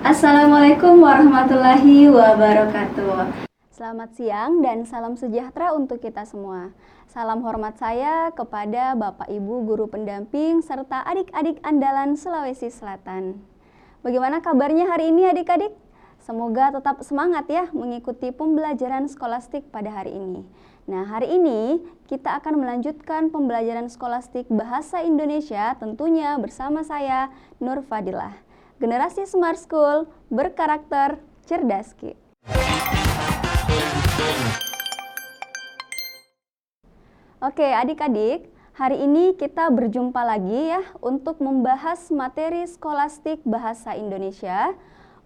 Assalamualaikum warahmatullahi wabarakatuh. Selamat siang dan salam sejahtera untuk kita semua. Salam hormat saya kepada Bapak Ibu Guru Pendamping serta adik-adik andalan Sulawesi Selatan. Bagaimana kabarnya hari ini adik-adik? Semoga tetap semangat ya mengikuti pembelajaran skolastik pada hari ini. Nah, hari ini kita akan melanjutkan pembelajaran skolastik Bahasa Indonesia tentunya bersama saya Nur Fadilah. Generasi Smart School berkarakter cerdas Ki. Oke, adik-adik, hari ini kita berjumpa lagi ya untuk membahas materi skolastik Bahasa Indonesia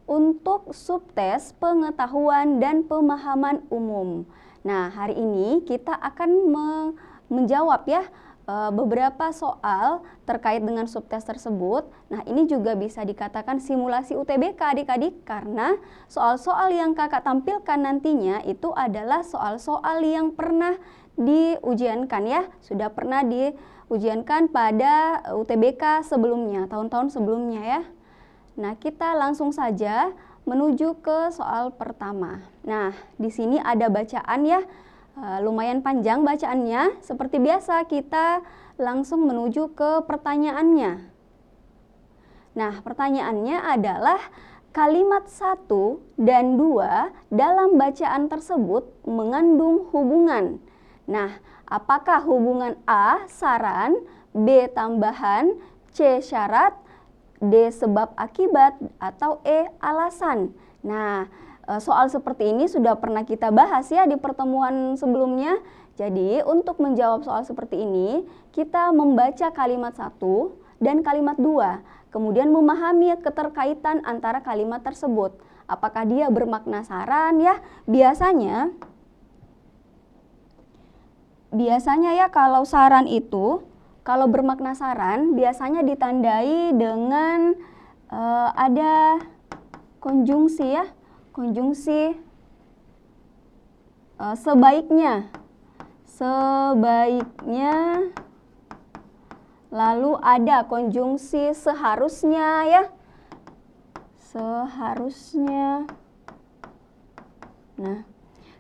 untuk subtes pengetahuan dan pemahaman umum. Nah, hari ini kita akan menjawab ya beberapa soal terkait dengan subtes tersebut. Nah, ini juga bisa dikatakan simulasi UTBK adik-adik karena soal-soal yang kakak tampilkan nantinya itu adalah soal-soal yang pernah diujiankan ya, sudah pernah diujiankan pada UTBK sebelumnya, tahun-tahun sebelumnya ya. Nah, kita langsung saja menuju ke soal pertama. Nah, di sini ada bacaan ya. Lumayan panjang bacaannya. Seperti biasa kita langsung menuju ke pertanyaannya. Nah, pertanyaannya adalah kalimat 1 dan 2 dalam bacaan tersebut mengandung hubungan. Nah, apakah hubungan A saran, B tambahan, C syarat, D sebab akibat, atau E alasan? Nah, soal seperti ini sudah pernah kita bahas ya di pertemuan sebelumnya. Jadi untuk menjawab soal seperti ini, kita membaca kalimat 1 dan kalimat 2. Kemudian memahami keterkaitan antara kalimat tersebut. Apakah dia bermakna saran ya? Biasanya ya kalau saran itu, kalau bermakna saran biasanya ditandai dengan ada konjungsi ya. Konjungsi sebaiknya, lalu ada konjungsi seharusnya ya, seharusnya. Nah,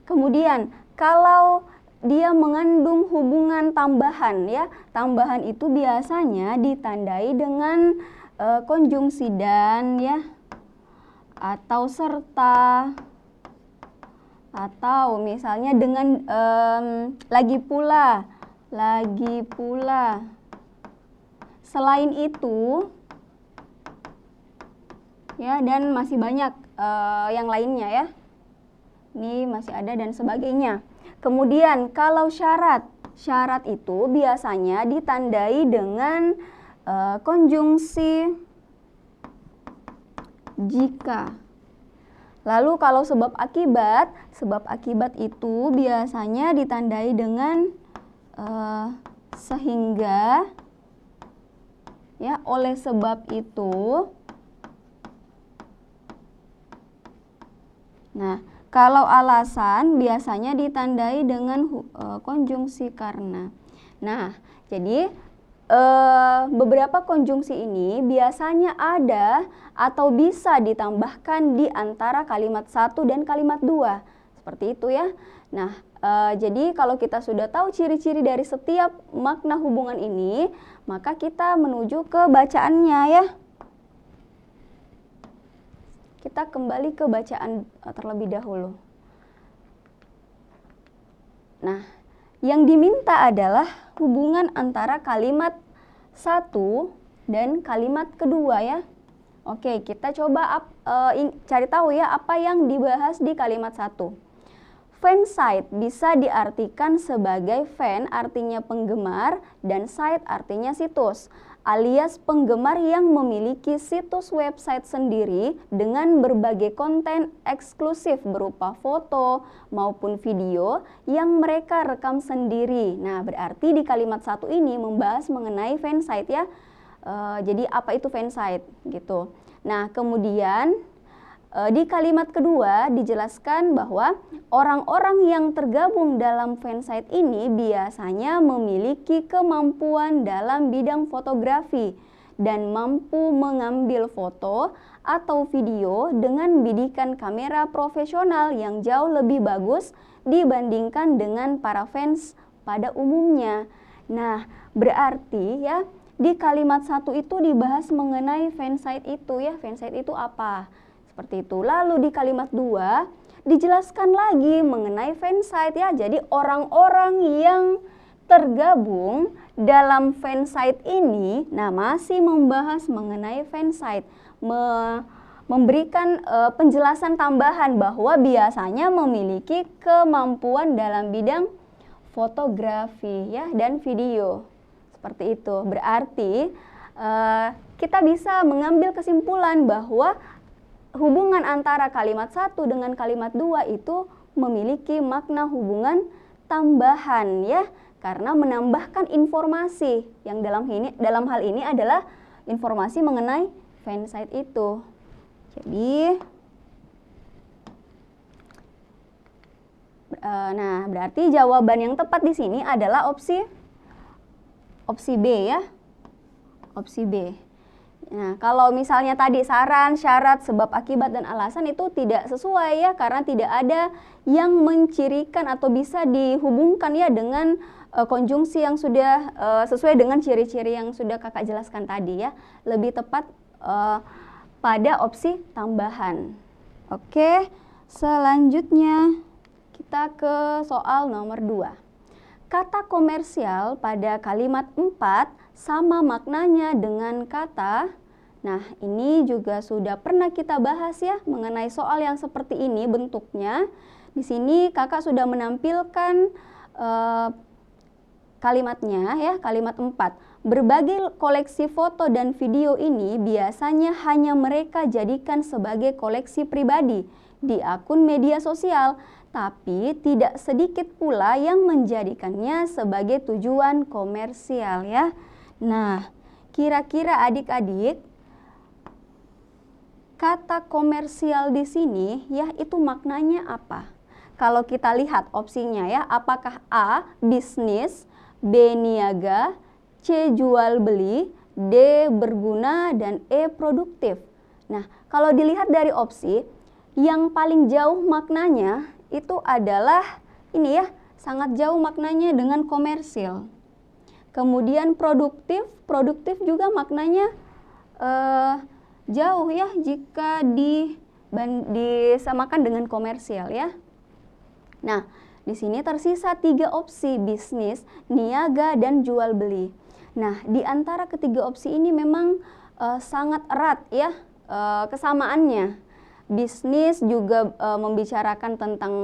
kemudian kalau dia mengandung hubungan tambahan ya, tambahan itu biasanya ditandai dengan konjungsi dan ya, atau serta, atau misalnya dengan lagi pula. Selain itu ya, dan masih banyak yang lainnya ya. Ini masih ada dan sebagainya. Kemudian kalau syarat itu biasanya ditandai dengan konjungsi jika. Lalu kalau sebab akibat itu biasanya ditandai dengan sehingga ya, oleh sebab itu. Nah, kalau alasan biasanya ditandai dengan konjungsi karena. Nah, jadi beberapa konjungsi ini biasanya ada atau bisa ditambahkan di antara kalimat 1 dan kalimat 2. Seperti itu ya. Nah, jadi kalau kita sudah tahu ciri-ciri dari setiap makna hubungan ini, maka kita menuju ke bacaannya ya. Kita kembali ke bacaan terlebih dahulu. Nah, yang diminta adalah hubungan antara kalimat 1 dan kalimat kedua ya. Oke, kita coba cari tahu ya apa yang dibahas di kalimat 1. Fansite bisa diartikan sebagai fan artinya penggemar dan site artinya situs, alias penggemar yang memiliki situs website sendiri dengan berbagai konten eksklusif berupa foto maupun video yang mereka rekam sendiri. Nah, berarti di kalimat 1 ini membahas mengenai fansite ya. Jadi apa itu fansite gitu. Nah, kemudian di kalimat kedua dijelaskan bahwa orang-orang yang tergabung dalam fansite ini biasanya memiliki kemampuan dalam bidang fotografi dan mampu mengambil foto atau video dengan bidikan kamera profesional yang jauh lebih bagus dibandingkan dengan para fans pada umumnya. Nah, berarti ya di kalimat 1 itu dibahas mengenai fansite itu ya. Fansite itu apa? Seperti itu. Lalu di kalimat 2 dijelaskan lagi mengenai fansite ya. Jadi orang-orang yang tergabung dalam fansite ini, nah masih membahas mengenai fansite, memberikan penjelasan tambahan bahwa biasanya memiliki kemampuan dalam bidang fotografi ya dan video. Seperti itu. Berarti kita bisa mengambil kesimpulan bahwa hubungan antara kalimat 1 dengan kalimat 2 itu memiliki makna hubungan tambahan ya, karena menambahkan informasi yang dalam hal ini adalah informasi mengenai fansite itu. Jadi nah, berarti jawaban yang tepat di sini adalah opsi B ya. Opsi B. Nah, kalau misalnya tadi saran, syarat, sebab, akibat, dan alasan itu tidak sesuai ya, karena tidak ada yang mencirikan atau bisa dihubungkan ya dengan konjungsi yang sudah sesuai dengan ciri-ciri yang sudah kakak jelaskan tadi ya. Lebih tepat pada opsi tambahan. Oke, selanjutnya kita ke soal nomor 2. Kata komersial pada kalimat 4 sama maknanya dengan kata, nah ini juga sudah pernah kita bahas ya mengenai soal yang seperti ini bentuknya. Di sini kakak sudah menampilkan kalimatnya ya, kalimat 4. Berbagai koleksi foto dan video ini biasanya hanya mereka jadikan sebagai koleksi pribadi di akun media sosial, tapi tidak sedikit pula yang menjadikannya sebagai tujuan komersial ya. Nah, kira-kira adik-adik, kata komersial di sini ya itu maknanya apa? Kalau kita lihat opsinya ya, apakah A. bisnis, B. niaga, C. jual beli, D. berguna, dan E. produktif. Nah, kalau dilihat dari opsi, yang paling jauh maknanya itu adalah ini ya, sangat jauh maknanya dengan komersil. Kemudian produktif juga maknanya jauh ya jika disamakan dengan komersial ya. Nah, di sini tersisa 3 opsi, bisnis, niaga, dan jual beli. Nah, di antara ketiga opsi ini memang sangat erat ya kesamaannya. Bisnis juga membicarakan tentang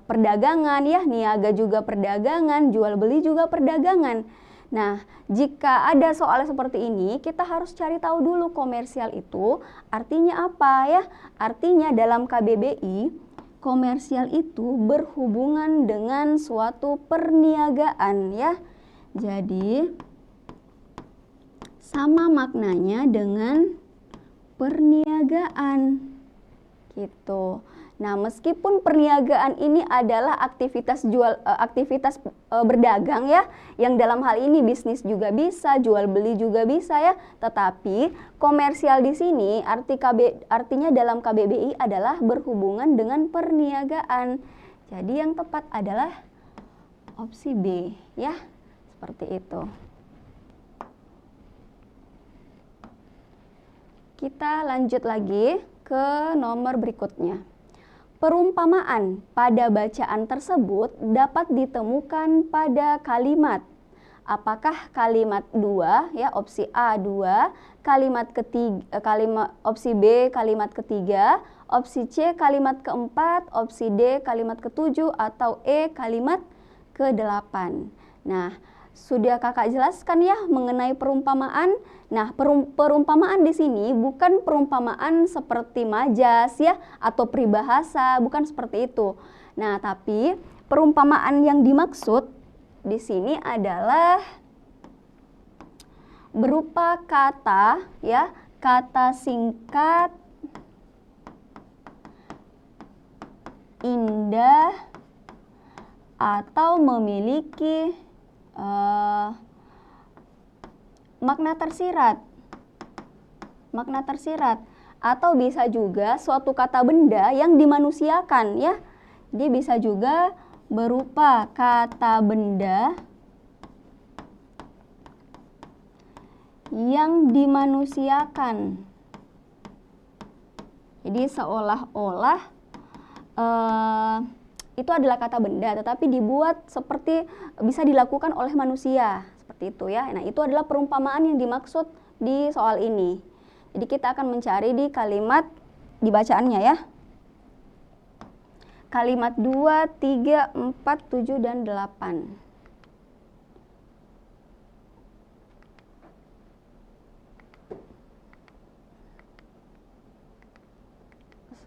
perdagangan ya, niaga juga perdagangan, jual beli juga perdagangan. Nah, jika ada soal seperti ini, kita harus cari tahu dulu komersial itu artinya apa ya. Artinya dalam KBBI, komersial itu berhubungan dengan suatu perniagaan ya. Jadi sama maknanya dengan perniagaan gitu. Nah, meskipun perniagaan ini adalah aktivitas berdagang ya, yang dalam hal ini bisnis juga bisa, jual beli juga bisa ya, tetapi komersial di sini artinya dalam KBBI adalah berhubungan dengan perniagaan. Jadi yang tepat adalah opsi B ya, seperti itu. Kita lanjut lagi ke nomor berikutnya. Perumpamaan pada bacaan tersebut dapat ditemukan pada kalimat. Apakah kalimat 2 ya, opsi A 2, opsi B kalimat ketiga, opsi C kalimat keempat, opsi D kalimat ketujuh, atau E kalimat ke-8. Nah, sudah kakak jelaskan ya mengenai perumpamaan. Nah, perumpamaan di sini bukan perumpamaan seperti majas ya atau peribahasa, bukan seperti itu. Nah, tapi perumpamaan yang dimaksud di sini adalah berupa kata ya, kata singkat, indah, atau memiliki makna tersirat. Makna tersirat. Atau bisa juga suatu kata benda yang dimanusiakan ya. Dia bisa juga berupa kata benda yang dimanusiakan. Jadi seolah-olah itu adalah kata benda, tetapi dibuat seperti bisa dilakukan oleh manusia, seperti itu ya. Nah, itu adalah perumpamaan yang dimaksud di soal ini. Jadi kita akan mencari di kalimat di bacaannya ya. Kalimat 2, 3, 4, 7, dan 8.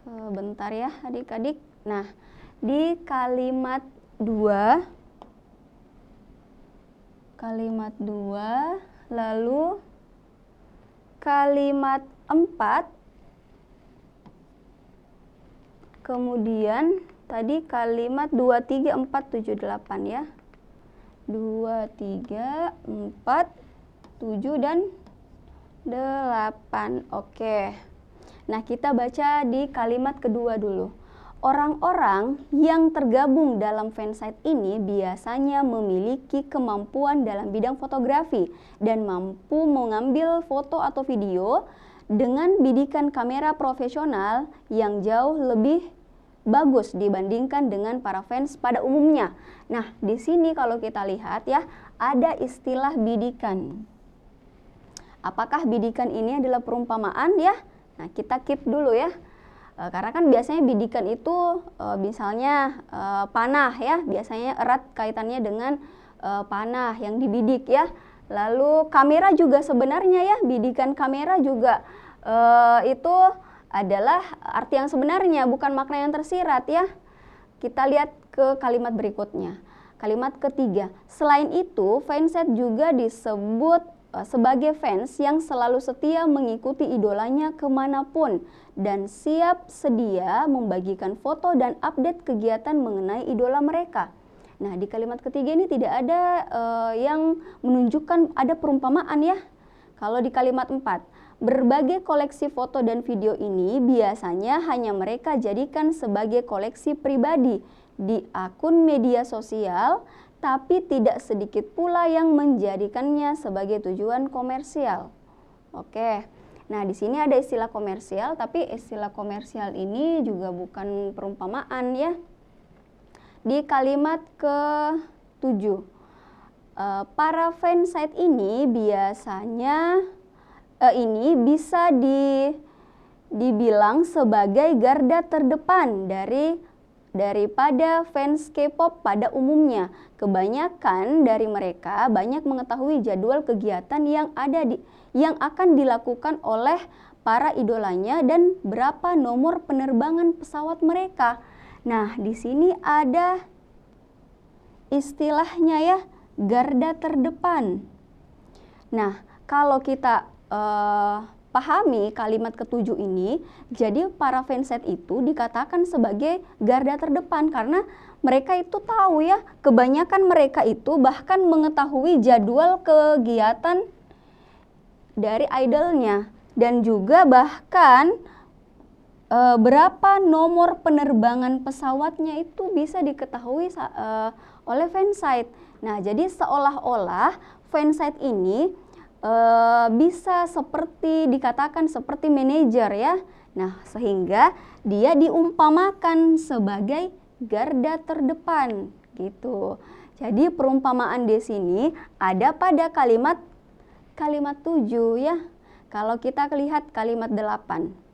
Sebentar ya adik-adik. Nah, di kalimat 2, lalu kalimat 4, kemudian tadi kalimat 2, 3, 4, 7, 8 ya. 2, 3, 4, 7, dan 8. Oke. Nah, kita baca di kalimat kedua dulu. Orang-orang yang tergabung dalam fansite ini biasanya memiliki kemampuan dalam bidang fotografi dan mampu mengambil foto atau video dengan bidikan kamera profesional yang jauh lebih bagus dibandingkan dengan para fans pada umumnya. Nah, di sini kalau kita lihat ya, ada istilah bidikan. Apakah bidikan ini adalah perumpamaan ya? Nah, kita keep dulu ya. Karena kan biasanya bidikan itu misalnya panah ya, biasanya erat kaitannya dengan panah yang dibidik ya. Lalu kamera juga sebenarnya ya, bidikan kamera juga itu adalah arti yang sebenarnya, bukan makna yang tersirat ya. Kita lihat ke kalimat berikutnya. Kalimat ketiga, selain itu fansite juga disebut sebagai fans yang selalu setia mengikuti idolanya kemanapun dan siap sedia membagikan foto dan update kegiatan mengenai idola mereka. Nah, di kalimat ketiga ini tidak ada yang menunjukkan ada perumpamaan ya. Kalau di kalimat 4, berbagai koleksi foto dan video ini biasanya hanya mereka jadikan sebagai koleksi pribadi di akun media sosial, tapi tidak sedikit pula yang menjadikannya sebagai tujuan komersial. Oke, nah di sini ada istilah komersial, tapi istilah komersial ini juga bukan perumpamaan ya. Di kalimat ke-7, para fansite ini biasanya ini bisa dibilang sebagai garda terdepan daripada fans K-pop pada umumnya. Kebanyakan dari mereka banyak mengetahui jadwal kegiatan yang akan dilakukan oleh para idolanya dan berapa nomor penerbangan pesawat mereka. Nah, di sini ada istilahnya ya, garda terdepan. Nah, kalau kita pahami kalimat ke-7 ini, jadi para fansite itu dikatakan sebagai garda terdepan karena mereka itu tahu ya, kebanyakan mereka itu bahkan mengetahui jadwal kegiatan dari idolnya dan juga bahkan berapa nomor penerbangan pesawatnya itu bisa diketahui oleh fansite. Nah, jadi seolah-olah fansite ini bisa seperti dikatakan seperti manajer ya. Nah, sehingga dia diumpamakan sebagai garda terdepan gitu. Jadi perumpamaan di sini ada pada kalimat 7 ya. Kalau kita lihat kalimat 8.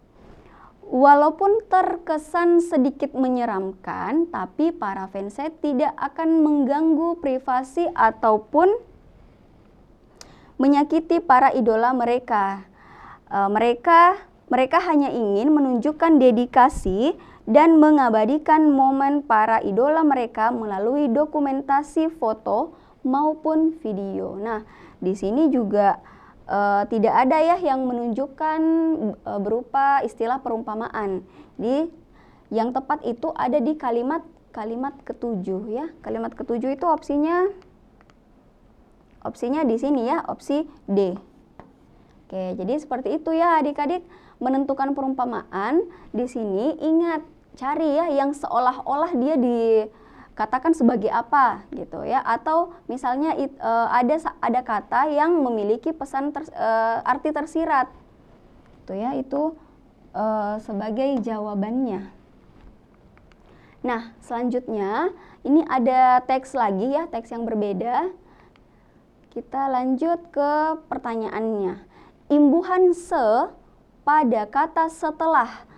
Walaupun terkesan sedikit menyeramkan, tapi para fansite tidak akan mengganggu privasi ataupun menyakiti para idola mereka. Mereka hanya ingin menunjukkan dedikasi dan mengabadikan momen para idola mereka melalui dokumentasi foto maupun video. Nah, di sini juga tidak ada ya yang menunjukkan berupa istilah perumpamaan. Yang tepat itu ada di kalimat ke-7 ya. Kalimat ke-7 itu opsinya di sini ya, opsi D. Oke, jadi seperti itu ya adik-adik, menentukan perumpamaan. Di sini ingat, cari ya yang seolah-olah dia dikatakan sebagai apa gitu ya, atau misalnya ada kata yang memiliki arti tersirat. Itu ya, itu sebagai jawabannya. Nah, selanjutnya ini ada teks lagi ya, teks yang berbeda. Kita lanjut ke pertanyaannya. Imbuhan se pada kata setelah,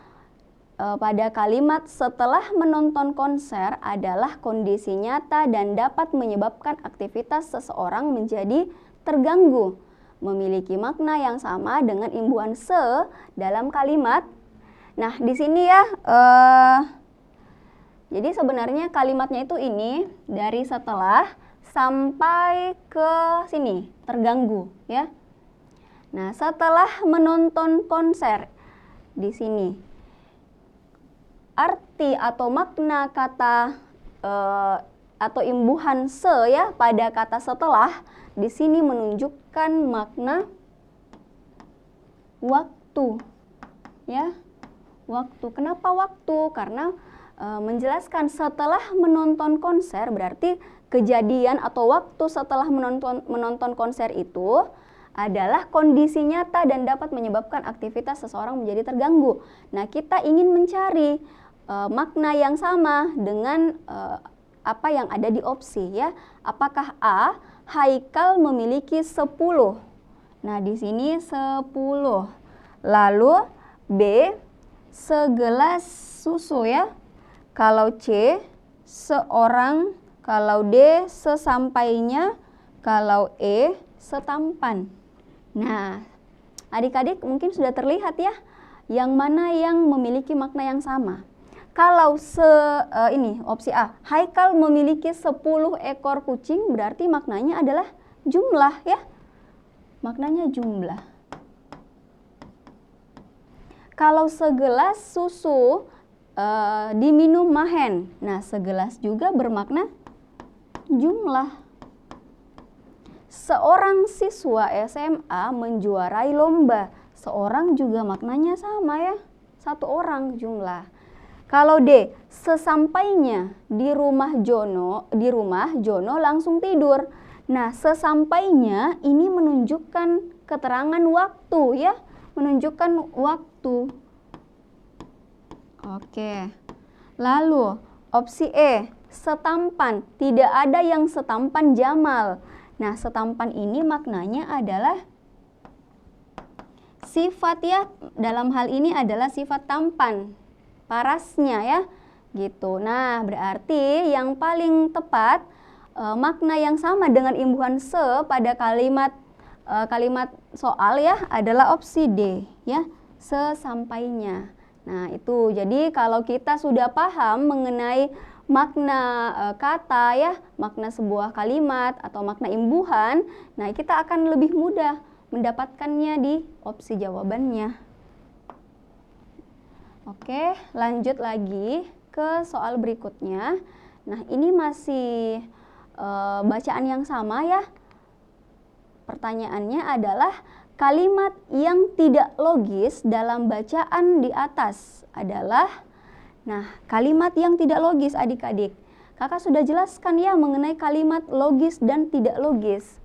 pada kalimat setelah menonton konser adalah kondisi nyata dan dapat menyebabkan aktivitas seseorang menjadi terganggu. Memiliki makna yang sama dengan imbuhan se dalam kalimat. Nah, di sini ya, jadi sebenarnya kalimatnya itu ini dari setelah sampai ke sini, terganggu ya. Nah, setelah menonton konser di sini, arti atau makna kata atau imbuhan se ya pada kata setelah di sini menunjukkan makna waktu ya. Waktu. Kenapa waktu? Karena menjelaskan setelah menonton konser berarti kejadian atau waktu setelah menonton konser itu adalah kondisi nyata dan dapat menyebabkan aktivitas seseorang menjadi terganggu. Nah, kita ingin mencari makna yang sama dengan apa yang ada di opsi ya. Apakah A, Haikal memiliki 10. Nah, di sini 10. Lalu B, segelas susu ya. Kalau C, seorang. Kalau D, sesampainya. Kalau E, setampan. Nah, adik-adik mungkin sudah terlihat ya, yang mana yang memiliki makna yang sama. Kalau ini opsi A, Haikal memiliki 10 ekor kucing, berarti maknanya adalah jumlah ya. Maknanya jumlah. Kalau segelas susu diminum Mahen, nah segelas juga bermakna jumlah. Seorang siswa SMA menjuarai lomba. Seorang juga maknanya sama ya. Satu orang jumlah. Kalau D, sesampainya di rumah Jono langsung tidur. Nah, sesampainya ini menunjukkan keterangan waktu ya. Menunjukkan waktu. Oke. Lalu opsi E, setampan. Tidak ada yang setampan Jamal. Nah, setampan ini maknanya adalah sifat ya. Dalam hal ini adalah sifat tampan, parasnya ya, gitu. Nah, berarti yang paling tepat makna yang sama dengan imbuhan se pada kalimat soal ya adalah opsi D ya, sesampainya. Nah, itu jadi kalau kita sudah paham mengenai makna kata ya, makna sebuah kalimat atau makna imbuhan, nah kita akan lebih mudah mendapatkannya di opsi jawabannya. Oke, lanjut lagi ke soal berikutnya. Nah, ini masih bacaan yang sama ya. Pertanyaannya adalah kalimat yang tidak logis dalam bacaan di atas adalah. Nah, kalimat yang tidak logis adik-adik. Kakak sudah jelaskan ya mengenai kalimat logis dan tidak logis.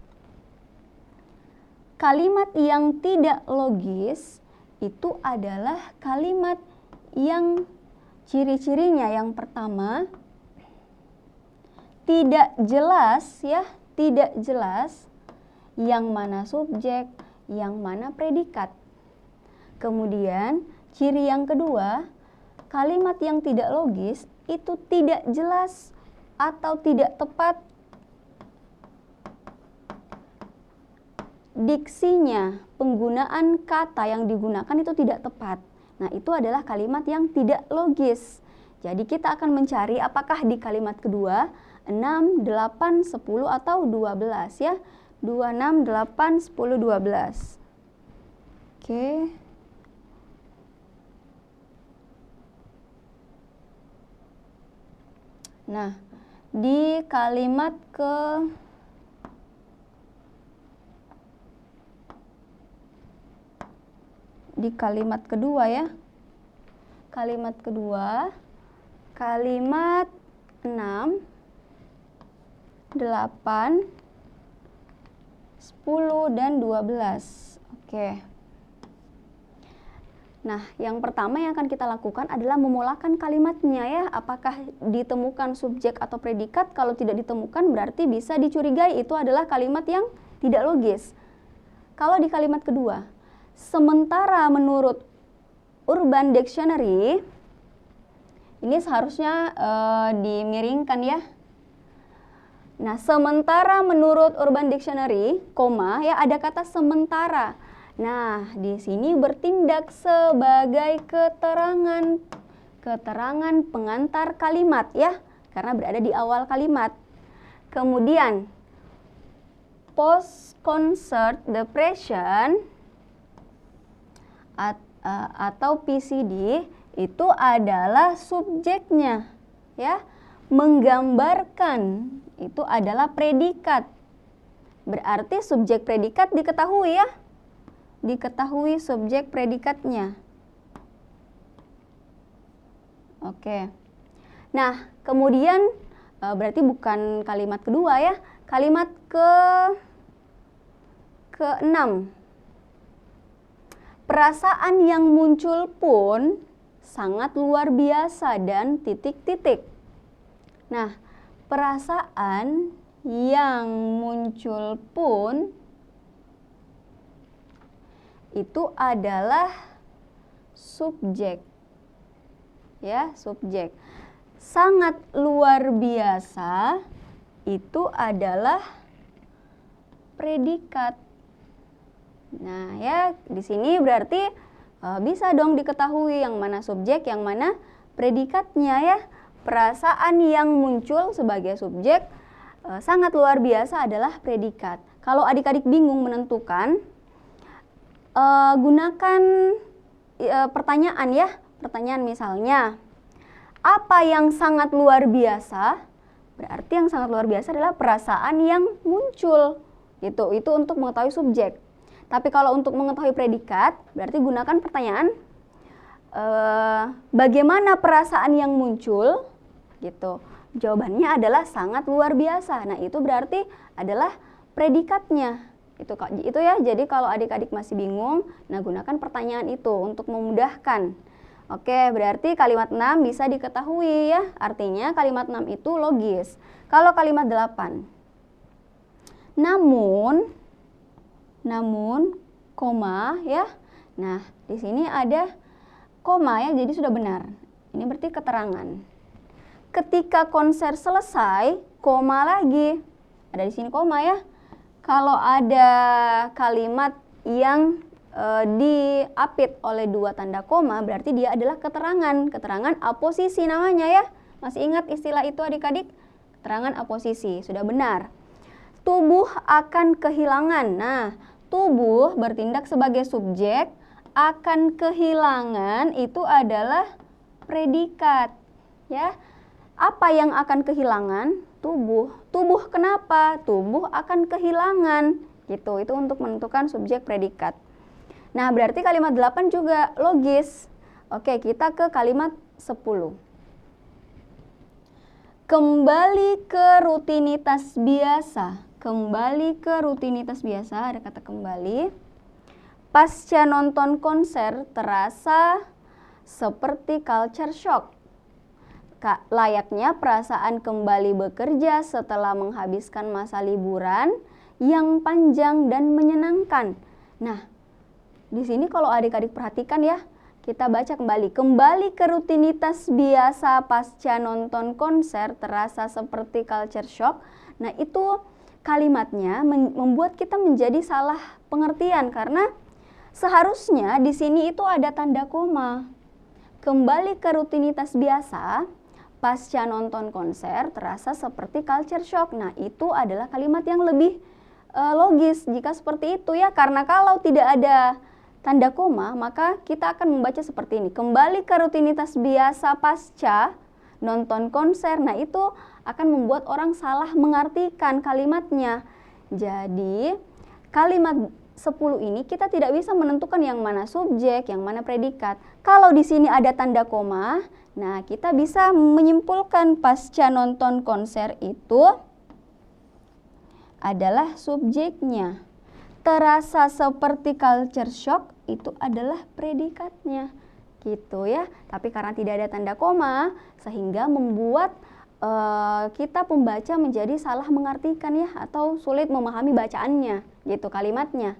Kalimat yang tidak logis itu adalah kalimat yang ciri-cirinya yang pertama tidak jelas ya, tidak jelas yang mana subjek, yang mana predikat. Kemudian ciri yang kedua, kalimat yang tidak logis itu tidak jelas atau tidak tepat diksinya, penggunaan kata yang digunakan itu tidak tepat. Nah, itu adalah kalimat yang tidak logis. Jadi kita akan mencari apakah di kalimat kedua 6, 8, 10 atau 12 ya. 2, 6, 8, 10, 12. Oke. Nah, di kalimat di kalimat kedua ya. Kalimat kedua, kalimat 6, 8, 10, dan 12. Oke. Nah, yang pertama yang akan kita lakukan adalah memulakan kalimatnya ya. Apakah ditemukan subjek atau predikat? Kalau tidak ditemukan berarti bisa dicurigai itu adalah kalimat yang tidak logis. Kalau di kalimat kedua, sementara menurut Urban Dictionary, ini seharusnya dimiringkan ya. Nah, sementara menurut Urban Dictionary, koma ya, ada kata sementara. Nah, di sini bertindak sebagai keterangan pengantar kalimat ya, karena berada di awal kalimat. Kemudian post concert depression atau PCD itu adalah subjeknya ya. Menggambarkan itu adalah predikat. Berarti subjek predikat diketahui ya. Diketahui subjek predikatnya. Oke. Nah, kemudian berarti bukan kalimat kedua ya. Kalimat ke-6. Perasaan yang muncul pun sangat luar biasa dan titik-titik. Nah, perasaan yang muncul pun itu adalah subjek. Ya, subjek. Sangat luar biasa itu adalah predikat. Nah, ya di sini berarti bisa dong diketahui yang mana subjek, yang mana predikatnya ya. Perasaan yang muncul sebagai subjek sangat luar biasa adalah predikat. Kalau adik-adik bingung menentukan, gunakan pertanyaan ya. Pertanyaan misalnya, apa yang sangat luar biasa? Berarti yang sangat luar biasa adalah perasaan yang muncul. Gitu. Itu untuk mengetahui subjek. Tapi kalau untuk mengetahui predikat, berarti gunakan pertanyaan, bagaimana perasaan yang muncul? Gitu. Jawabannya adalah sangat luar biasa. Nah, itu berarti adalah predikatnya. Itu ya. Jadi kalau adik-adik masih bingung, nah gunakan pertanyaan itu untuk memudahkan. Oke, berarti kalimat 6 bisa diketahui ya. Artinya kalimat 6 itu logis. Kalau kalimat 8. Namun, koma ya. Nah, di sini ada koma ya, jadi sudah benar. Ini berarti keterangan. Ketika konser selesai, koma lagi. Ada di sini koma ya. Kalau ada kalimat yang diapit oleh dua tanda koma, berarti dia adalah keterangan aposisi namanya ya. Masih ingat istilah itu adik-adik? Keterangan aposisi, sudah benar. Tubuh akan kehilangan. Nah, tubuh bertindak sebagai subjek, akan kehilangan itu adalah predikat ya. Apa yang akan kehilangan? Tubuh. Tubuh kenapa? Tubuh akan kehilangan. Gitu. Itu untuk menentukan subjek predikat. Nah, berarti kalimat 8 juga logis. Oke, kita ke kalimat 10. Kembali ke rutinitas biasa. Kembali ke rutinitas biasa, ada kata kembali. Pasca nonton konser terasa seperti culture shock. Layaknya perasaan kembali bekerja setelah menghabiskan masa liburan yang panjang dan menyenangkan. Nah, di sini kalau adik-adik perhatikan ya, kita baca kembali. Kembali ke rutinitas biasa pasca nonton konser terasa seperti culture shock. Nah, itu kalimatnya membuat kita menjadi salah pengertian karena seharusnya di sini itu ada tanda koma. Kembali ke rutinitas biasa pasca nonton konser terasa seperti culture shock. Nah, itu adalah kalimat yang lebih logis jika seperti itu ya. Karena kalau tidak ada tanda koma, maka kita akan membaca seperti ini. Kembali ke rutinitas biasa pasca nonton konser. Nah, itu akan membuat orang salah mengartikan kalimatnya. Jadi, kalimat 10 ini kita tidak bisa menentukan yang mana subjek, yang mana predikat. Kalau di sini ada tanda koma, nah kita bisa menyimpulkan pasca nonton konser itu adalah subjeknya. Terasa seperti culture shock itu adalah predikatnya. Gitu ya. Tapi karena tidak ada tanda koma, sehingga membuat kita pembaca menjadi salah mengartikan ya, atau sulit memahami bacaannya gitu kalimatnya.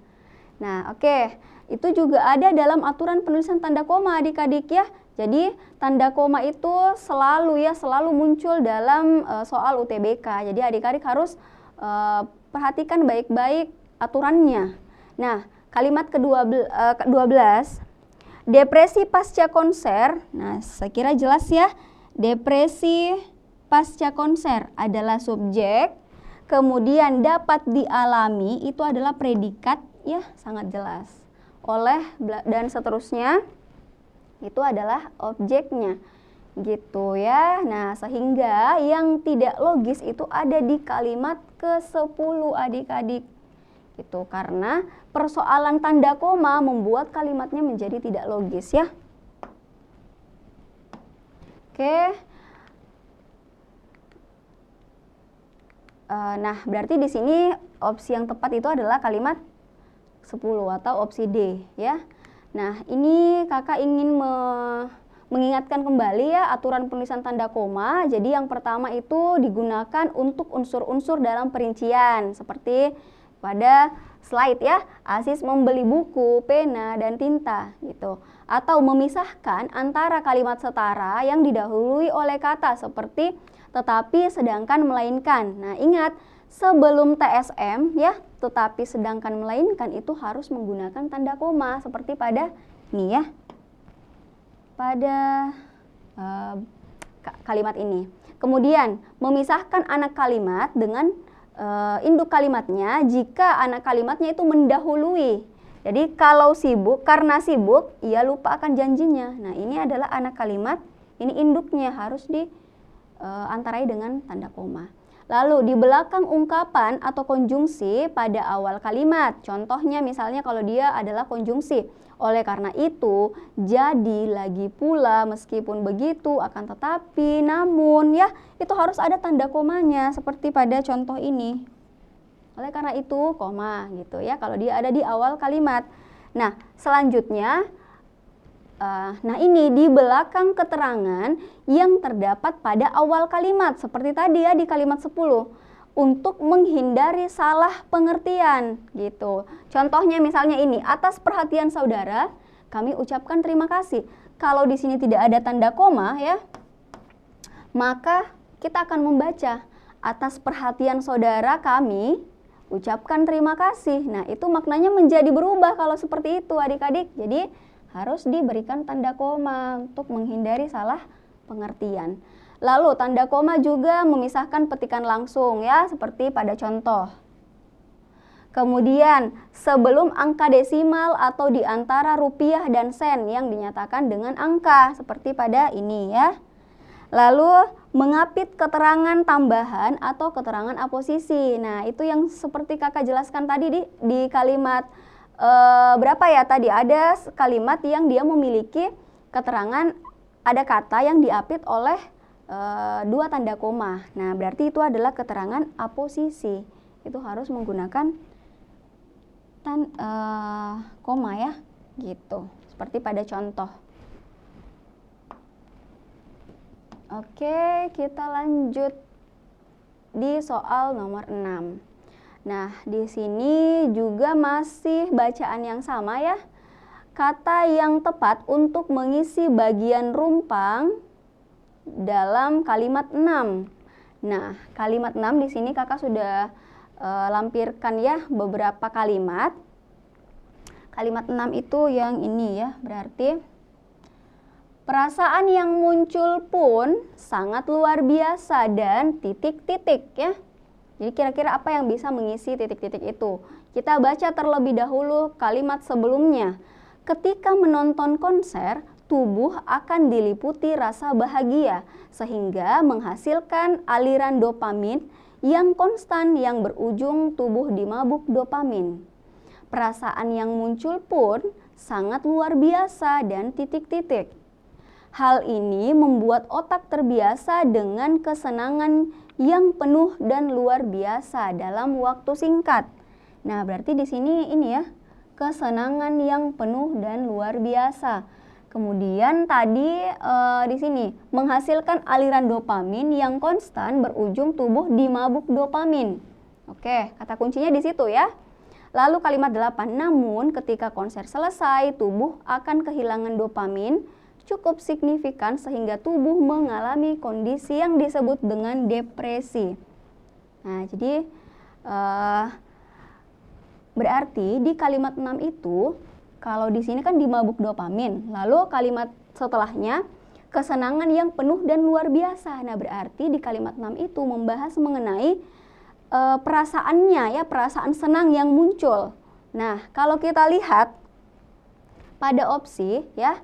Nah oke, itu juga ada dalam aturan penulisan tanda koma adik-adik ya. Jadi tanda koma itu selalu muncul dalam soal UTBK. Jadi adik-adik harus perhatikan baik-baik aturannya. Nah kalimat ke-12, depresi pasca konser. Nah saya kira jelas ya, depresi pasca konser adalah subjek, kemudian dapat dialami itu adalah predikat ya, sangat jelas. Oleh dan seterusnya itu adalah objeknya. Gitu ya. Nah, sehingga yang tidak logis itu ada di kalimat ke-10 adik-adik. Gitu, karena persoalan tanda koma membuat kalimatnya menjadi tidak logis ya. Oke. Nah, berarti di sini opsi yang tepat itu adalah kalimat 10 atau opsi D ya. Nah, ini kakak ingin mengingatkan kembali ya aturan penulisan tanda koma. Jadi yang pertama itu digunakan untuk unsur-unsur dalam perincian seperti pada slide ya. Asis membeli buku, pena, dan tinta gitu. Atau memisahkan antara kalimat setara yang didahului oleh kata seperti tetapi, sedangkan, melainkan. Nah ingat, sebelum TSM ya, tetapi, sedangkan, melainkan itu harus menggunakan tanda koma seperti pada ini ya, pada kalimat ini. Kemudian memisahkan anak kalimat dengan induk kalimatnya jika anak kalimatnya itu mendahului. Jadi kalau sibuk, karena sibuk ia lupa akan janjinya. Nah ini adalah anak kalimat, ini induknya harus antarai dengan tanda koma. Lalu di belakang ungkapan atau konjungsi pada awal kalimat. Contohnya misalnya kalau dia adalah konjungsi. Oleh karena itu, jadi, lagi pula, meskipun begitu, akan tetapi, namun ya, itu harus ada tanda komanya seperti pada contoh ini. Oleh karena itu, koma gitu ya kalau dia ada di awal kalimat. Nah, selanjutnya nah ini di belakang keterangan yang terdapat pada awal kalimat seperti tadi ya di kalimat 10 untuk menghindari salah pengertian gitu. Contohnya misalnya ini, atas perhatian saudara kami ucapkan terima kasih. Kalau di sini tidak ada tanda koma ya, maka kita akan membaca atas perhatian saudara kami ucapkan terima kasih. Nah itu maknanya menjadi berubah kalau seperti itu adik-adik. Jadi harus diberikan tanda koma untuk menghindari salah pengertian. Lalu tanda koma juga memisahkan petikan langsung ya, seperti pada contoh. Kemudian sebelum angka desimal atau di antara rupiah dan sen yang dinyatakan dengan angka, seperti pada ini ya. Lalu mengapit keterangan tambahan atau keterangan aposisi. Nah itu yang seperti kakak jelaskan tadi di kalimat berapa ya tadi, ada kalimat yang dia memiliki keterangan ada kata yang diapit oleh 2 tanda koma. Nah berarti itu adalah keterangan aposisi, itu harus menggunakan koma ya gitu, seperti pada contoh. Oke, kita lanjut di soal nomor 6. Nah, di sini juga masih bacaan yang sama ya. Kata yang tepat untuk mengisi bagian rumpang dalam kalimat 6. Nah, kalimat 6 di sini kakak sudah lampirkan ya beberapa kalimat. Kalimat 6 itu yang ini ya, berarti perasaan yang muncul pun sangat luar biasa dan titik-titik ya. Jadi kira-kira apa yang bisa mengisi titik-titik itu? Kita baca terlebih dahulu kalimat sebelumnya. Ketika menonton konser, tubuh akan diliputi rasa bahagia sehingga menghasilkan aliran dopamin yang konstan yang berujung tubuh dimabuk dopamin. perasaan yang muncul pun sangat luar biasa dan titik-titik. Hal ini membuat otak terbiasa dengan kesenangan yang penuh dan luar biasa dalam waktu singkat. Nah, berarti di sini ini ya, kesenangan yang penuh dan luar biasa. Kemudian tadi di sini menghasilkan aliran dopamin yang konstan berujung tubuh dimabuk dopamin. Oke, kata kuncinya di situ ya. Lalu kalimat 8, namun ketika konser selesai, tubuh akan kehilangan dopamin cukup signifikan sehingga tubuh mengalami kondisi yang disebut dengan depresi. Nah, jadi berarti di kalimat 6 itu, kalau di sini kan dimabuk dopamin, lalu kalimat setelahnya kesenangan yang penuh dan luar biasa. Nah, berarti di kalimat 6 itu membahas mengenai perasaannya ya, perasaan senang yang muncul. Nah, kalau kita lihat pada opsi ya,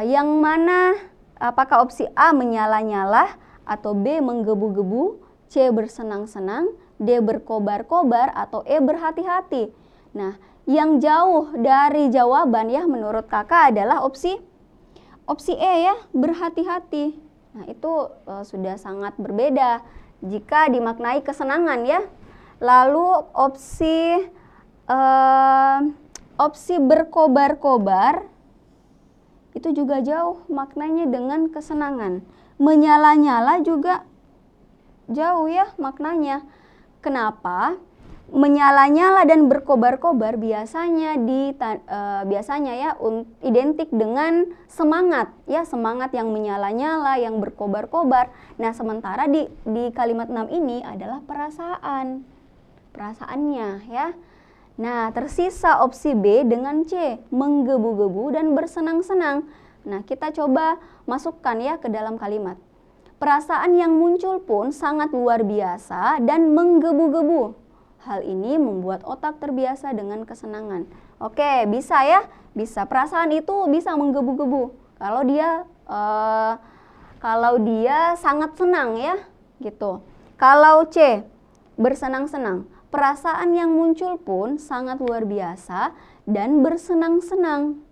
yang mana apakah opsi A menyala-nyala atau B menggebu-gebu, C bersenang-senang, D berkobar-kobar, atau E berhati-hati. Nah, yang jauh dari jawaban ya menurut kakak adalah opsi E ya, berhati-hati. Nah, itu sudah sangat berbeda jika dimaknai kesenangan ya. Lalu opsi berkobar-kobar itu juga jauh maknanya dengan kesenangan. Menyala-nyala juga jauh ya maknanya. Kenapa? Menyala-nyala dan berkobar-kobar biasanya ya identik dengan semangat ya, semangat yang menyala-nyala, yang berkobar-kobar. Nah, sementara di kalimat 6 ini adalah perasaannya ya. Nah, tersisa opsi B dengan C, menggebu-gebu dan bersenang-senang. Nah, kita coba masukkan ya ke dalam kalimat. Perasaan yang muncul pun sangat luar biasa dan menggebu-gebu. Hal ini membuat otak terbiasa dengan kesenangan. Oke, bisa ya, bisa. Perasaan itu bisa menggebu-gebu. Kalau dia sangat senang ya, gitu. Kalau C, bersenang-senang. Perasaan yang muncul pun sangat luar biasa dan bersenang-senang.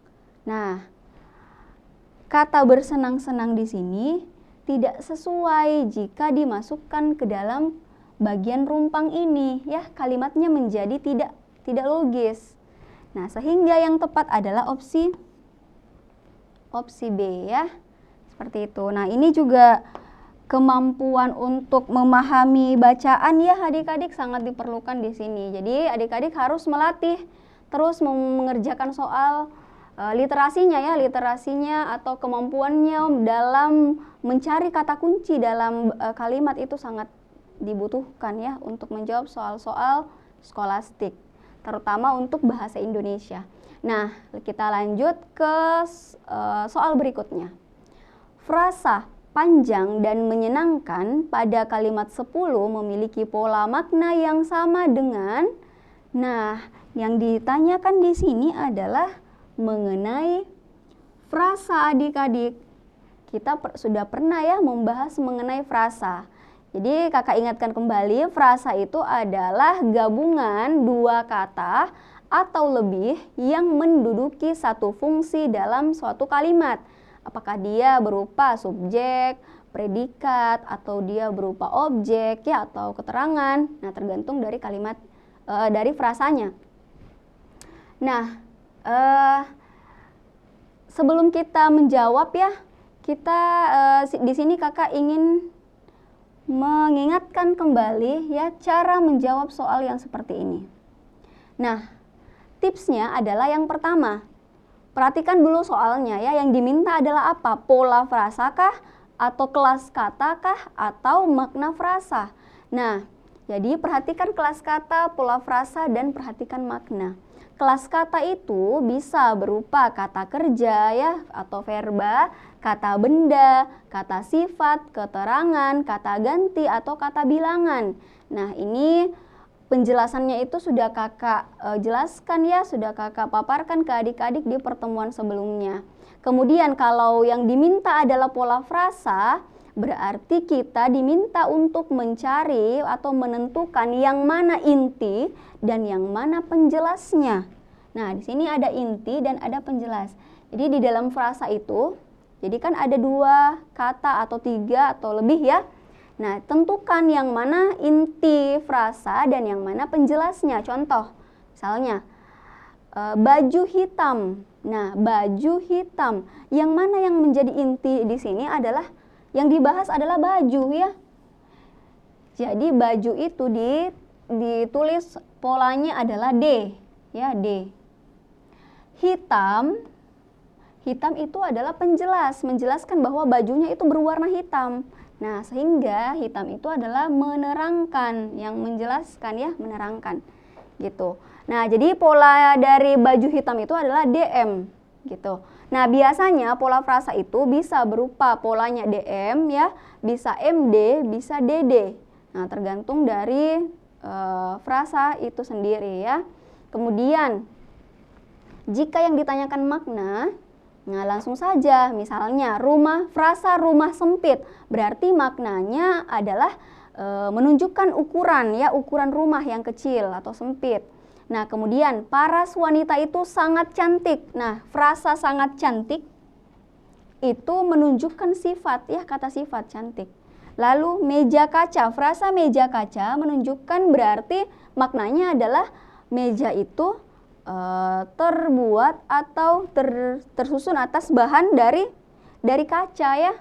Nah, kata bersenang-senang di sini tidak sesuai jika dimasukkan ke dalam bagian rumpang ini ya, kalimatnya menjadi tidak logis. Nah, sehingga yang tepat adalah opsi B ya. Seperti itu. Nah, ini juga kemampuan untuk memahami bacaan ya adik-adik sangat diperlukan di sini. Jadi adik-adik harus melatih terus mengerjakan soal literasinya atau kemampuannya dalam mencari kata kunci dalam kalimat itu sangat dibutuhkan ya untuk menjawab soal-soal skolastik, terutama untuk bahasa Indonesia. Nah, kita lanjut ke soal berikutnya. Frasa panjang dan menyenangkan pada kalimat 10 memiliki pola makna yang sama dengan. Nah, yang ditanyakan di sini adalah mengenai frasa adik-adik. Kita sudah pernah ya membahas mengenai frasa. Jadi kakak ingatkan kembali, frasa itu adalah gabungan dua kata atau lebih yang menduduki satu fungsi dalam suatu kalimat. Apakah dia berupa subjek, predikat, atau dia berupa objek ya atau keterangan. Nah, tergantung dari kalimat dari frasanya. Nah, sebelum kita menjawab ya, kita di sini kakak ingin mengingatkan kembali ya cara menjawab soal yang seperti ini. Nah, tipsnya adalah yang pertama, perhatikan dulu soalnya ya, yang diminta adalah apa? Pola frasa kah? Atau kelas kata kah? Atau makna frasa? Nah, jadi perhatikan kelas kata, pola frasa, dan perhatikan makna. Kelas kata itu bisa berupa kata kerja ya, atau verba, kata benda, kata sifat, keterangan, kata ganti, atau kata bilangan. Nah, ini penjelasannya itu sudah kakak jelaskan ya, sudah kakak paparkan ke adik-adik di pertemuan sebelumnya. Kemudian kalau yang diminta adalah pola frasa, Berarti kita diminta untuk mencari atau menentukan yang mana inti dan yang mana penjelasnya. Nah, di sini ada inti dan ada penjelas. Jadi di dalam frasa itu, jadi kan ada 2 kata atau 3 atau lebih ya. Nah, tentukan yang mana inti frasa dan yang mana penjelasnya. Contoh, misalnya baju hitam. Nah, baju hitam. Yang mana yang menjadi inti di sini adalah yang dibahas adalah baju ya. Jadi baju itu ditulis polanya adalah D ya, D. Hitam. Hitam itu adalah penjelas, menjelaskan bahwa bajunya itu berwarna hitam. Nah, sehingga hitam itu adalah menerangkan, yang menjelaskan ya, menerangkan gitu. Nah, jadi pola dari baju hitam itu adalah DM gitu. Nah, biasanya pola frasa itu bisa berupa polanya DM ya, bisa MD, bisa DD. Nah, tergantung dari frasa itu sendiri ya. Kemudian, jika yang ditanyakan makna, nah langsung saja, misalnya frasa rumah sempit, berarti maknanya adalah menunjukkan ukuran ya, ukuran rumah yang kecil atau sempit. Nah, kemudian paras wanita itu sangat cantik. Nah, frasa sangat cantik itu menunjukkan sifat ya, kata sifat cantik. Lalu meja kaca, frasa meja kaca menunjukkan berarti maknanya adalah meja itu terbuat atau tersusun atas bahan dari kaca ya.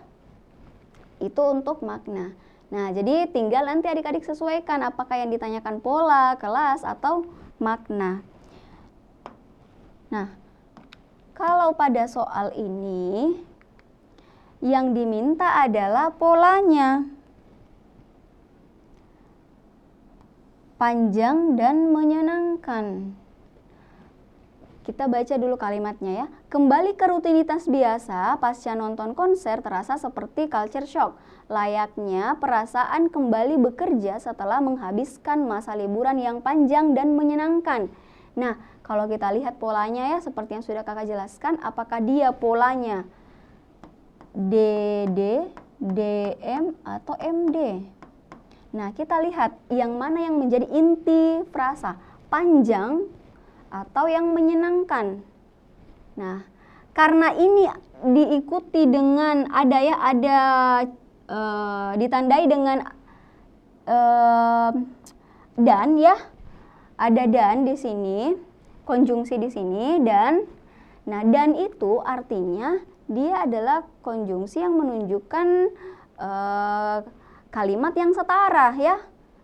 Itu untuk makna. Nah, jadi tinggal nanti adik-adik sesuaikan apakah yang ditanyakan pola, kelas, atau makna. Nah, kalau pada soal ini yang diminta adalah polanya. Panjang dan menyenangkan. Kita baca dulu kalimatnya ya. Kembali ke rutinitas biasa, pasca nonton konser terasa seperti culture shock. Layaknya perasaan kembali bekerja setelah menghabiskan masa liburan yang panjang dan menyenangkan. Nah, kalau kita lihat polanya ya, seperti yang sudah kakak jelaskan, apakah dia polanya DD, DM, atau MD? Nah, kita lihat yang mana yang menjadi inti frasa, panjang atau yang menyenangkan. Nah, karena ini diikuti dengan ditandai dengan dan ya, ada dan di sini, konjungsi di sini dan. Nah, dan itu artinya dia adalah konjungsi yang menunjukkan kalimat yang setara ya.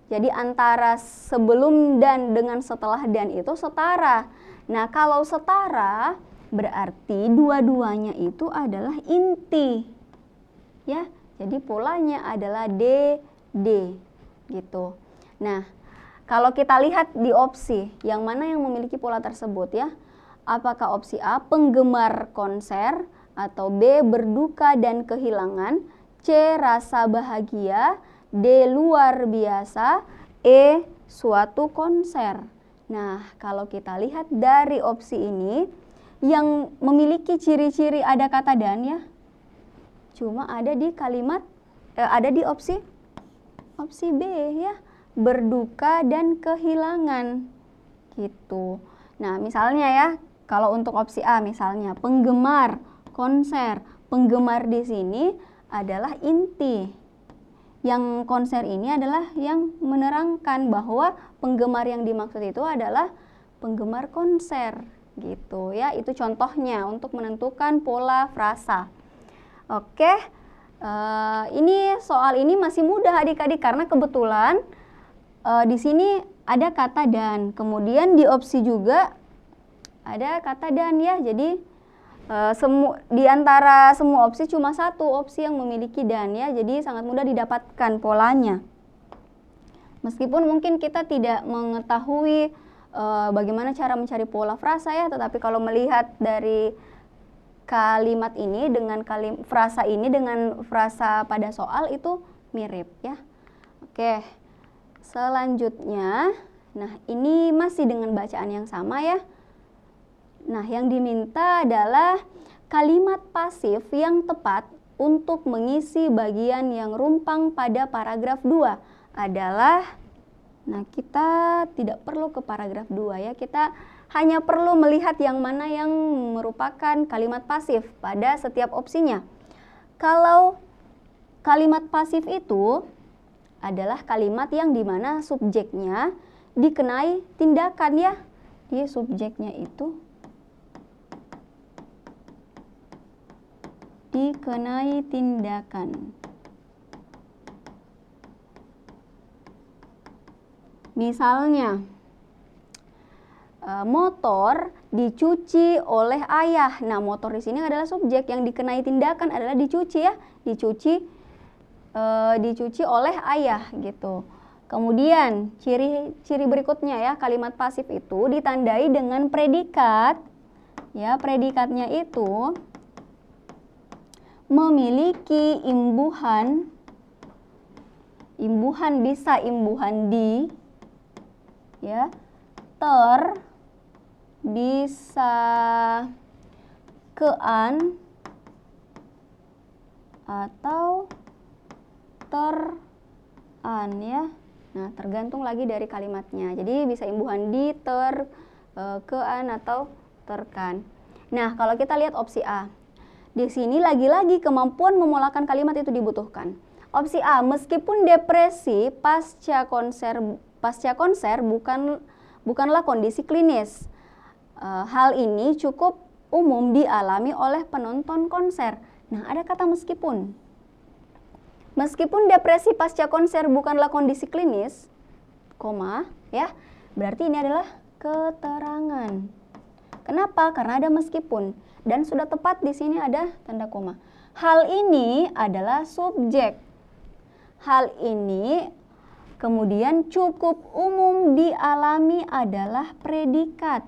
Jadi antara sebelum dan dengan setelah dan itu setara. Nah, kalau setara berarti dua-duanya itu adalah inti. Ya, jadi polanya adalah D, D gitu. Nah, kalau kita lihat di opsi, yang mana yang memiliki pola tersebut ya? Apakah opsi A, penggemar konser, atau B, berduka dan kehilangan, C, rasa bahagia, D, luar biasa, E, suatu konser. Nah, kalau kita lihat dari opsi ini, yang memiliki ciri-ciri ada kata dan ya, cuma ada di kalimat, ada di opsi B ya, berduka dan kehilangan gitu. Nah, misalnya ya, kalau untuk opsi A misalnya penggemar konser, penggemar di sini adalah inti. Yang konser ini adalah yang menerangkan bahwa penggemar yang dimaksud itu adalah penggemar konser gitu ya. Itu contohnya untuk menentukan pola frasa. Oke, ini soal ini masih mudah adik-adik karena kebetulan di sini ada kata dan, kemudian di opsi juga ada kata dan ya. Jadi di antara semua opsi cuma satu opsi yang memiliki dan ya, jadi sangat mudah didapatkan polanya. Meskipun mungkin kita tidak mengetahui bagaimana cara mencari pola frasa ya, tetapi kalau melihat dari kalimat ini dengan frasa ini dengan frasa pada soal itu mirip ya. Oke, selanjutnya, nah ini masih dengan bacaan yang sama ya. Nah, yang diminta adalah kalimat pasif yang tepat untuk mengisi bagian yang rumpang pada paragraf 2 adalah, nah kita tidak perlu ke paragraf 2 ya, kita hanya perlu melihat yang mana yang merupakan kalimat pasif pada setiap opsinya. Kalau kalimat pasif itu adalah kalimat yang dimana subjeknya dikenai tindakan ya, dia subjeknya itu dikenai tindakan. Misalnya, motor dicuci oleh ayah. Nah, motor di sini adalah subjek, yang dikenai tindakan adalah dicuci ya, dicuci oleh ayah gitu. Kemudian ciri berikutnya ya, kalimat pasif itu ditandai dengan predikat. Ya, predikatnya itu memiliki imbuhan bisa imbuhan di, ya, bisa kean atau teran ya. Nah, tergantung lagi dari kalimatnya. Jadi bisa imbuhan di, kean atau terkan. Nah, kalau kita lihat opsi A. Di sini lagi-lagi kemampuan memulakan kalimat itu dibutuhkan. Opsi A, meskipun depresi pasca konser bukanlah kondisi klinis. Hal ini cukup umum dialami oleh penonton konser. Nah, ada kata meskipun. Meskipun depresi pasca konser bukanlah kondisi klinis, koma, ya, berarti ini adalah keterangan. Kenapa? Karena ada meskipun dan sudah tepat di sini ada tanda koma. Hal ini adalah subjek. Hal ini kemudian cukup umum dialami adalah predikat.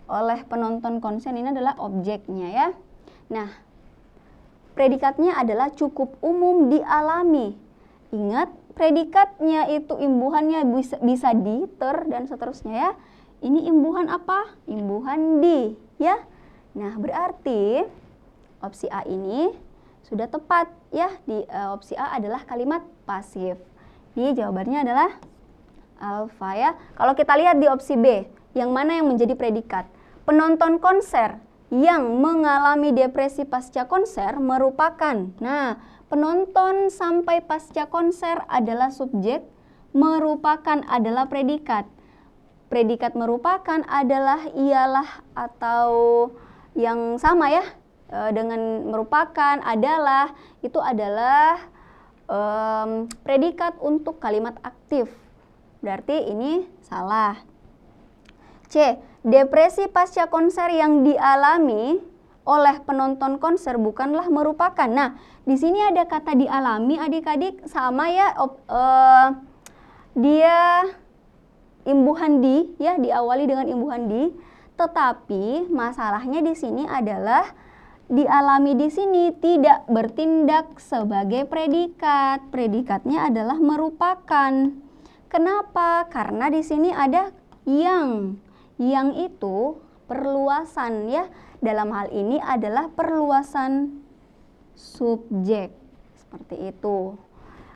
Oleh penonton konser ini adalah objeknya ya. Nah, predikatnya adalah cukup umum dialami. Ingat, predikatnya itu imbuhannya bisa di, ter, dan seterusnya ya. Ini imbuhan apa? Imbuhan di, ya. Nah, berarti opsi A ini sudah tepat ya. Di opsi A adalah kalimat pasif. Di jawabannya adalah alfa ya. Kalau kita lihat di opsi B, yang mana yang menjadi predikat? Penonton konser yang mengalami depresi pasca konser merupakan. Nah, penonton sampai pasca konser adalah subjek, merupakan adalah predikat. Predikat merupakan adalah ialah atau yang sama ya dengan merupakan, adalah, itu adalah predikat untuk kalimat aktif. Berarti ini salah. C, depresi pasca konser yang dialami oleh penonton konser bukanlah merupakan. Nah, di sini ada kata dialami, adik-adik, sama ya, dia imbuhan di, ya, diawali dengan imbuhan di, tetapi masalahnya di sini adalah dialami di sini tidak bertindak sebagai predikat. Predikatnya adalah merupakan. Kenapa? Karena di sini ada yang. Yang itu perluasan ya. Dalam hal ini adalah perluasan subjek. Seperti itu.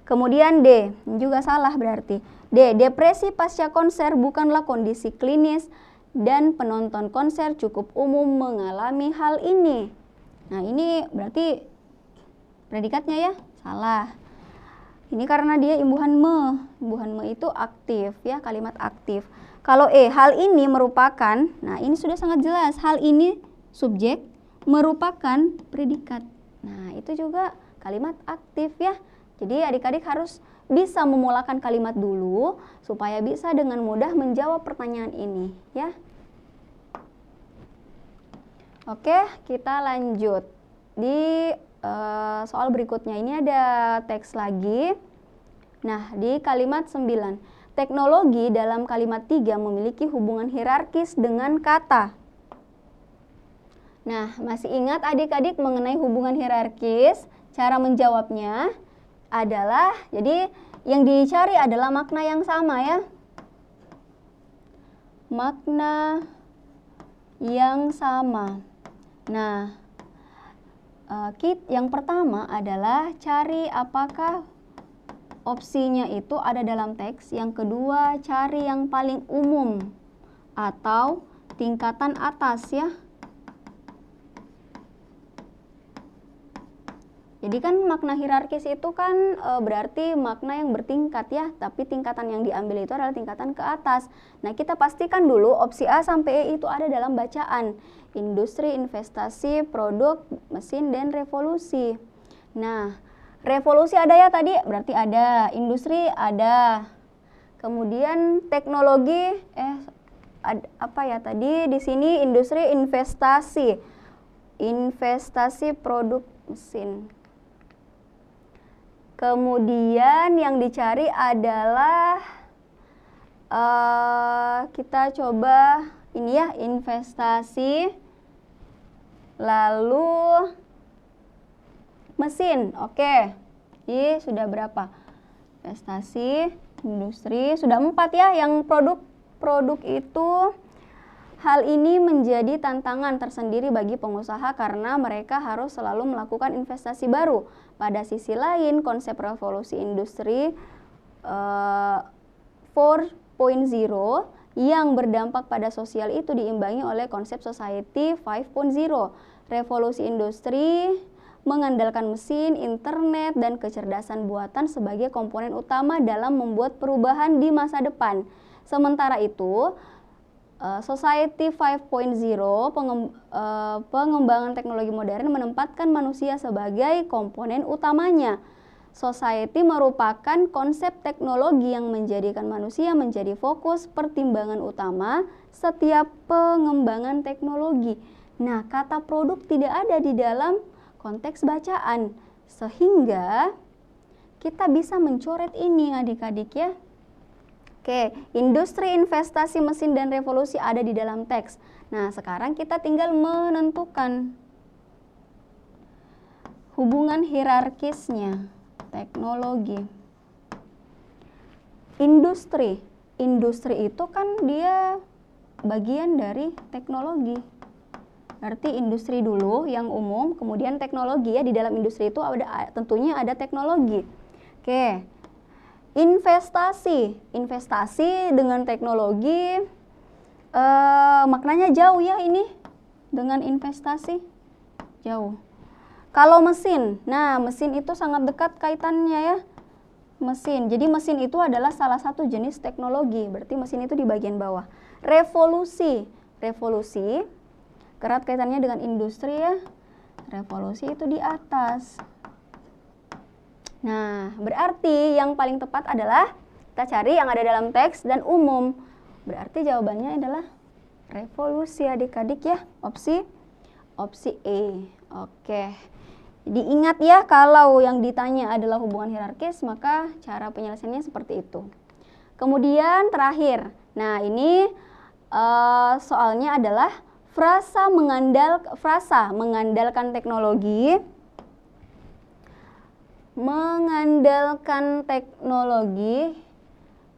Kemudian D, juga salah berarti. D, depresi pasca konser bukanlah kondisi klinis dan penonton konser cukup umum mengalami hal ini. Nah, ini berarti predikatnya ya, salah. Ini karena dia imbuhan me. Imbuhan me itu aktif ya, kalimat aktif. Kalau E, hal ini merupakan, nah ini sudah sangat jelas. Hal ini subjek merupakan predikat. Nah, itu juga kalimat aktif ya. Jadi adik-adik harus bisa memulakan kalimat dulu supaya bisa dengan mudah menjawab pertanyaan ini ya. Oke, kita lanjut. Di soal berikutnya ini ada teks lagi. Nah, di kalimat 9. Teknologi dalam kalimat 3 memiliki hubungan hierarkis dengan kata. Nah, masih ingat adik-adik mengenai hubungan hierarkis? Cara menjawabnya adalah, jadi yang dicari adalah makna yang sama ya. Makna yang sama. Nah, Yang pertama adalah cari apakah opsinya itu ada dalam teks. Yang kedua, cari yang paling umum atau tingkatan atas ya. Jadi kan makna hierarkis itu kan berarti makna yang bertingkat ya, tapi tingkatan yang diambil itu adalah tingkatan ke atas. Nah, kita pastikan dulu opsi A sampai E itu ada dalam bacaan. Industri, investasi, produk, mesin, dan revolusi. Nah, revolusi ada ya tadi, berarti ada. Industri ada. Kemudian teknologi, apa ya tadi di sini industri, investasi. Investasi, produk, mesin. Kemudian yang dicari adalah kita coba ini ya, investasi, lalu mesin. Oke, jadi sudah berapa? Investasi, industri, sudah 4 ya. Yang produk itu hal ini menjadi tantangan tersendiri bagi pengusaha karena mereka harus selalu melakukan investasi baru. Pada sisi lain, konsep revolusi industri 4.0 yang berdampak pada sosial itu diimbangi oleh konsep society 5.0. Revolusi industri mengandalkan mesin, internet, dan kecerdasan buatan sebagai komponen utama dalam membuat perubahan di masa depan. Sementara itu, Society 5.0 pengembangan teknologi modern menempatkan manusia sebagai komponen utamanya. Society merupakan konsep teknologi yang menjadikan manusia menjadi fokus pertimbangan utama setiap pengembangan teknologi. Nah, kata produk tidak ada di dalam konteks bacaan, sehingga kita bisa mencoret ini adik-adik ya. Oke, industri, investasi, mesin, dan revolusi ada di dalam teks. Nah, sekarang kita tinggal menentukan hubungan hierarkisnya. Teknologi. Industri. Industri itu kan dia bagian dari teknologi. Berarti industri dulu yang umum, kemudian teknologi ya. Di dalam industri itu tentunya ada teknologi. Oke. Investasi dengan teknologi maknanya jauh ya ini dengan investasi jauh. Kalau mesin, nah mesin itu sangat dekat kaitannya ya, mesin. Jadi mesin itu adalah salah satu jenis teknologi, berarti mesin itu di bagian bawah. Revolusi erat kaitannya dengan industri ya, revolusi itu di atas. Nah, berarti yang paling tepat adalah kita cari yang ada dalam teks dan umum. Berarti jawabannya adalah revolusi adik-adik ya. Opsi E. Oke. Jadi ingat ya, kalau yang ditanya adalah hubungan hierarkis, maka cara penyelesaiannya seperti itu. Kemudian terakhir. Nah, ini soalnya adalah frasa mengandalkan teknologi. Mengandalkan teknologi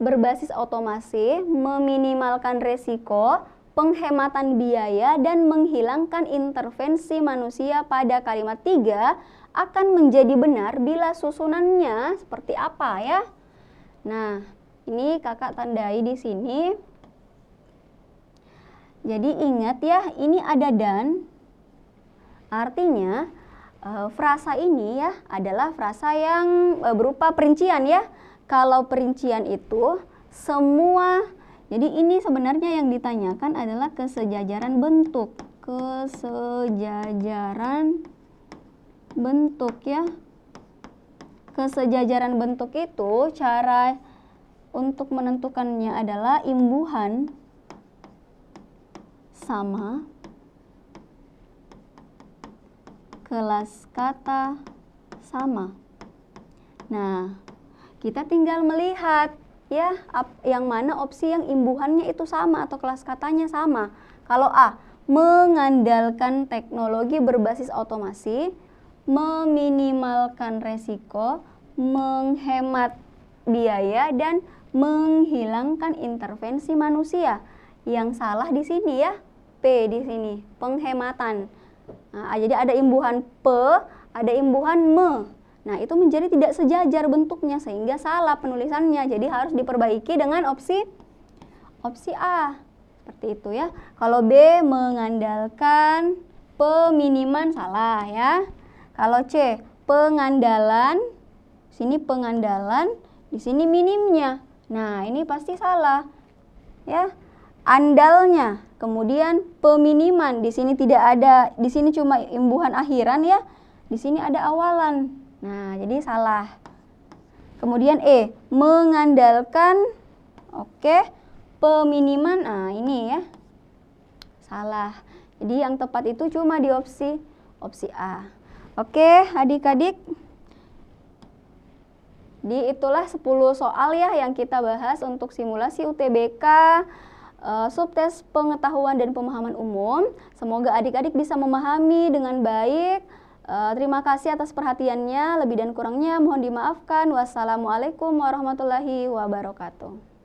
berbasis otomasi, meminimalkan resiko, penghematan biaya, dan menghilangkan intervensi manusia pada kalimat 3 akan menjadi benar bila susunannya seperti apa ya. Nah, ini kakak tandai di sini. Jadi ingat ya, ini ada dan, artinya frasa ini ya adalah frasa yang berupa perincian ya. Kalau perincian itu semua, jadi ini sebenarnya yang ditanyakan adalah kesejajaran bentuk. Kesejajaran bentuk ya. Kesejajaran bentuk itu cara untuk menentukannya adalah imbuhan sama kelas kata sama. Nah, kita tinggal melihat ya yang mana opsi yang imbuhannya itu sama atau kelas katanya sama. Kalau A, mengandalkan teknologi berbasis otomasi, meminimalkan resiko, menghemat biaya, dan menghilangkan intervensi manusia. Yang salah di sini ya, P di sini, penghematan. Nah, jadi ada imbuhan pe, ada imbuhan me. Nah, itu menjadi tidak sejajar bentuknya sehingga salah penulisannya. Jadi harus diperbaiki dengan opsi A. Seperti itu ya. Kalau B mengandalkan, peminiman salah ya. Kalau C pengandalan, sini pengandalan, di sini minimnya. Nah, ini pasti salah. Ya. Andalnya, kemudian peminiman, di sini tidak ada, di sini cuma imbuhan akhiran ya. Di sini ada awalan. Nah, jadi salah. Kemudian E, mengandalkan, oke, peminiman, nah ini ya, salah. Jadi yang tepat itu cuma di opsi A. Oke, adik-adik. Itulah 10 soal ya yang kita bahas untuk simulasi UTBK, subtes pengetahuan dan pemahaman umum. Semoga adik-adik bisa memahami dengan baik. Terima kasih atas perhatiannya. Lebih dan kurangnya mohon dimaafkan. Wassalamualaikum warahmatullahi wabarakatuh.